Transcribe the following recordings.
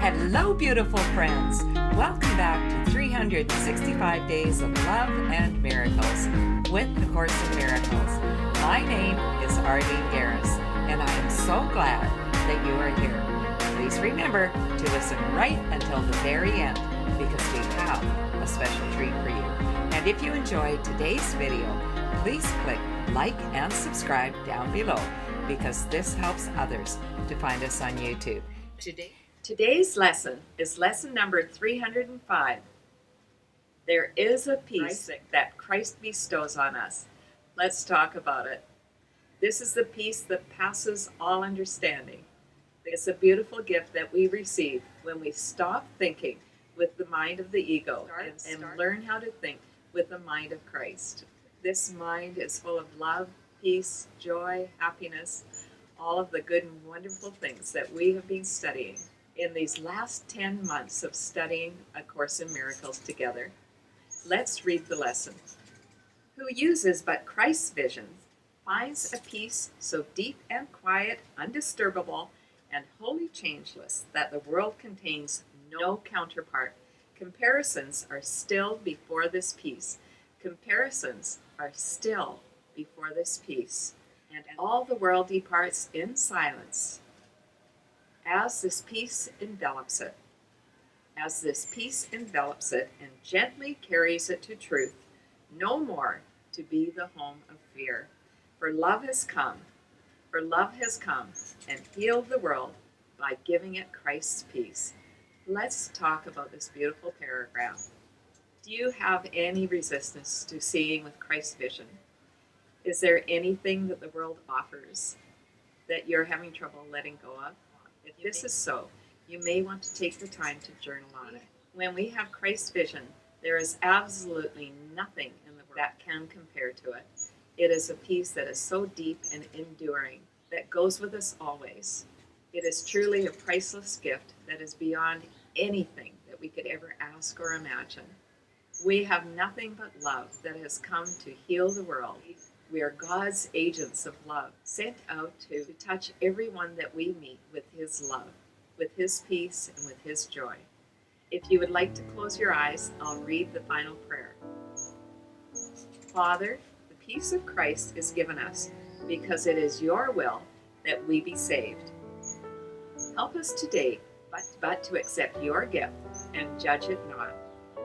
Hello, beautiful friends. Welcome back to 365 Days of Love and Miracles with the Course in Miracles. My name is Arlene Geres, and I am so glad that you are here. Please remember to listen right until the very end because we have a special treat for you. And if you enjoyed today's video, please click like and subscribe down below because this helps others to find us on YouTube. Today's lesson is lesson number 305. There is a peace that Christ bestows on us. Let's talk about it. This is the peace that passes all understanding. It's a beautiful gift that we receive when we stop thinking with the mind of the ego and learn how to think with the mind of Christ. This mind is full of love, peace, joy, happiness, all of the good and wonderful things that we have been studying in these last 10 months of studying A Course in Miracles together. Let's read the lesson. Who uses but Christ's vision finds a peace so deep and quiet, undisturbable, and wholly changeless that the world contains no counterpart. Comparisons are still before this peace. Comparisons are still before this peace. And all the world departs in silence as this peace envelops it. As this peace envelops it and gently carries it to truth, no more to be the home of fear. For love has come and healed the world by giving it Christ's peace. Let's talk about this beautiful paragraph. Do you have any resistance to seeing with Christ's vision? Is there anything that the world offers that you're having trouble letting go of? If this is so, you may want to take the time to journal on it. When we have Christ's vision, there is absolutely nothing in the world that can compare to it. It is a peace that is so deep and enduring, that goes with us always. It is truly a priceless gift that is beyond anything that we could ever ask or imagine. We have nothing but love that has come to heal the world. We are God's agents of love, sent out to touch everyone that we meet with His love, with His peace, and with His joy. If you would like to close your eyes, I'll read the final prayer. Father, the peace of Christ is given us because it is your will that we be saved. Help us today, but to accept your gift and judge it not,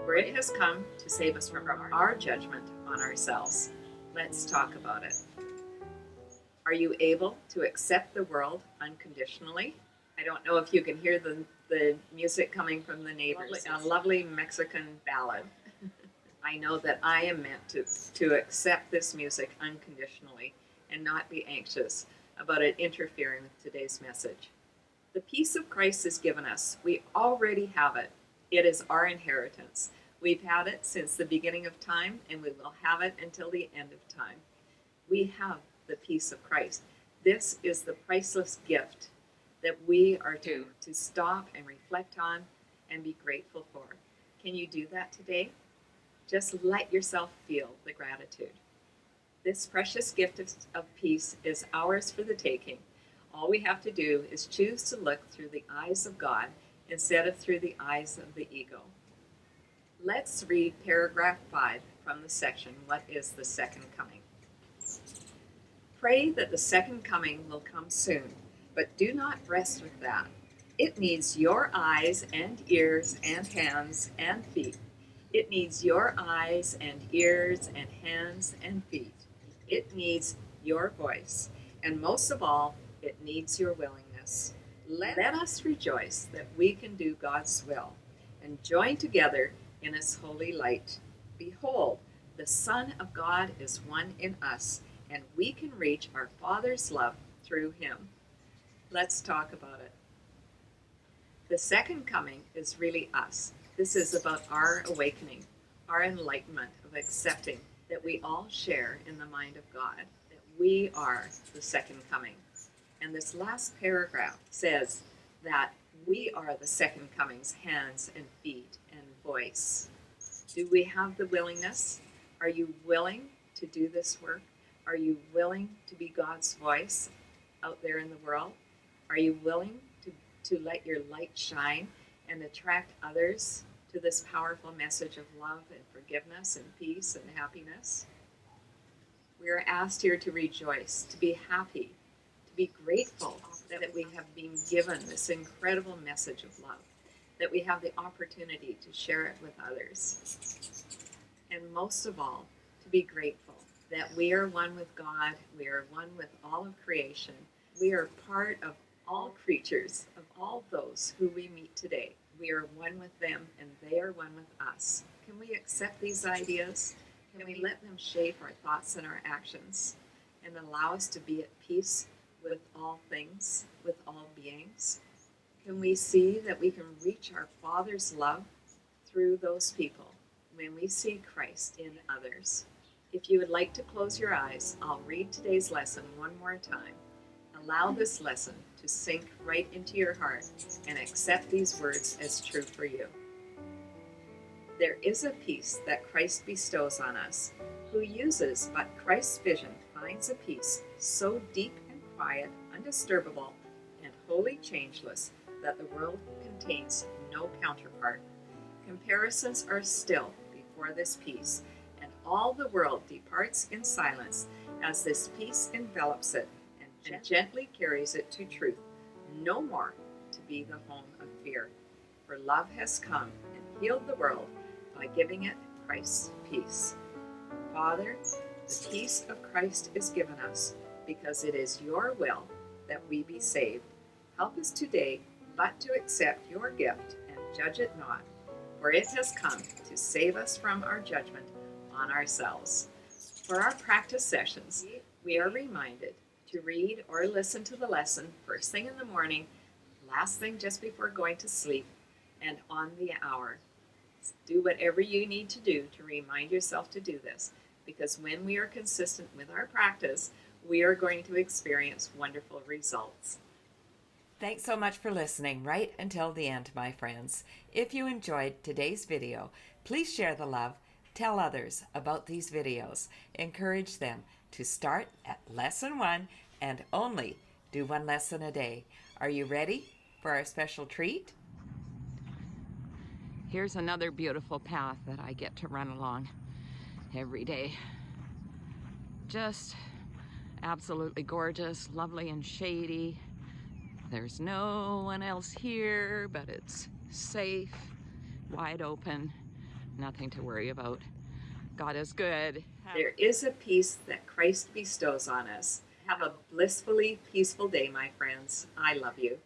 for it has come to save us from our judgment on ourselves. Let's talk about it. Are you able to accept the world unconditionally? I don't know if you can hear the music coming from the neighbors. A lovely Mexican ballad. I know that I am meant to accept this music unconditionally and not be anxious about it interfering with today's message. The peace of Christ is given us. We already have it. It is our inheritance. We've had it since the beginning of time, and we will have it until the end of time. We have the peace of Christ. This is the priceless gift that we are to stop and reflect on and be grateful for. Can you do that today? Just let yourself feel the gratitude. This precious gift of peace is ours for the taking. All we have to do is choose to look through the eyes of God instead of through the eyes of the ego. Let's read paragraph 5 from the section, What is the Second Coming? Pray that the second coming will come soon, but do not rest with that. It needs your eyes and ears and hands and feet. It needs your eyes and ears and hands and feet. It needs your voice. And most of all, it needs your willingness. Let us rejoice that we can do God's will and join together in His holy light. Behold, the Son of God is one in us, and we can reach our Father's love through Him. Let's talk about it. The second coming is really us. This is about our awakening, our enlightenment of accepting that we all share in the mind of God, that we are the second coming. And this last paragraph says that we are the second coming's hands and feet and voice. Do we have the willingness? Are you willing to do this work? Are you willing to be God's voice out there in the world? Are you willing to let your light shine and attract others to this powerful message of love and forgiveness and peace and happiness. We are asked here to rejoice, to be happy, to be grateful that we have been given this incredible message of love, that we have the opportunity to share it with others. And most of all, to be grateful that we are one with God, we are one with all of creation, we are part of all creatures, of all those who we meet today. We are one with them and they are one with us. Can we accept these ideas? Can we let them shape our thoughts and our actions and allow us to be at peace with all things, with all beings? Can we see that we can reach our Father's love through those people when we see Christ in others? If you would like to close your eyes, I'll read today's lesson one more time. Allow this lesson to sink right into your heart and accept these words as true for you. There is a peace that Christ bestows on us. Who uses but Christ's vision finds a peace so deep and quiet, undisturbable, and wholly changeless that the world contains no counterpart. Comparisons are still before this peace, and all the world departs in silence as this peace envelops it and gently carries it to truth, no more to be the home of fear. For love has come and healed the world by giving it Christ's peace. Father, the peace of Christ is given us because it is your will that we be saved. Help us today but to accept your gift and judge it not, for it has come to save us from our judgment on ourselves. For our practice sessions, we are reminded to read or listen to the lesson first thing in the morning, last thing just before going to sleep, and on the hour. Do whatever you need to do to remind yourself to do this, because when we are consistent with our practice, we are going to experience wonderful results. Thanks so much for listening right until the end, my friends. If you enjoyed today's video, please share the love, tell others about these videos, encourage them to start at lesson 1 and only do 1 lesson a day. Are you ready for our special treat? Here's another beautiful path that I get to run along every day. Just absolutely gorgeous, lovely and shady. There's no one else here, but it's safe, wide open, nothing to worry about. God is good. There is a peace that Christ bestows on us. Have a blissfully peaceful day, my friends. I love you.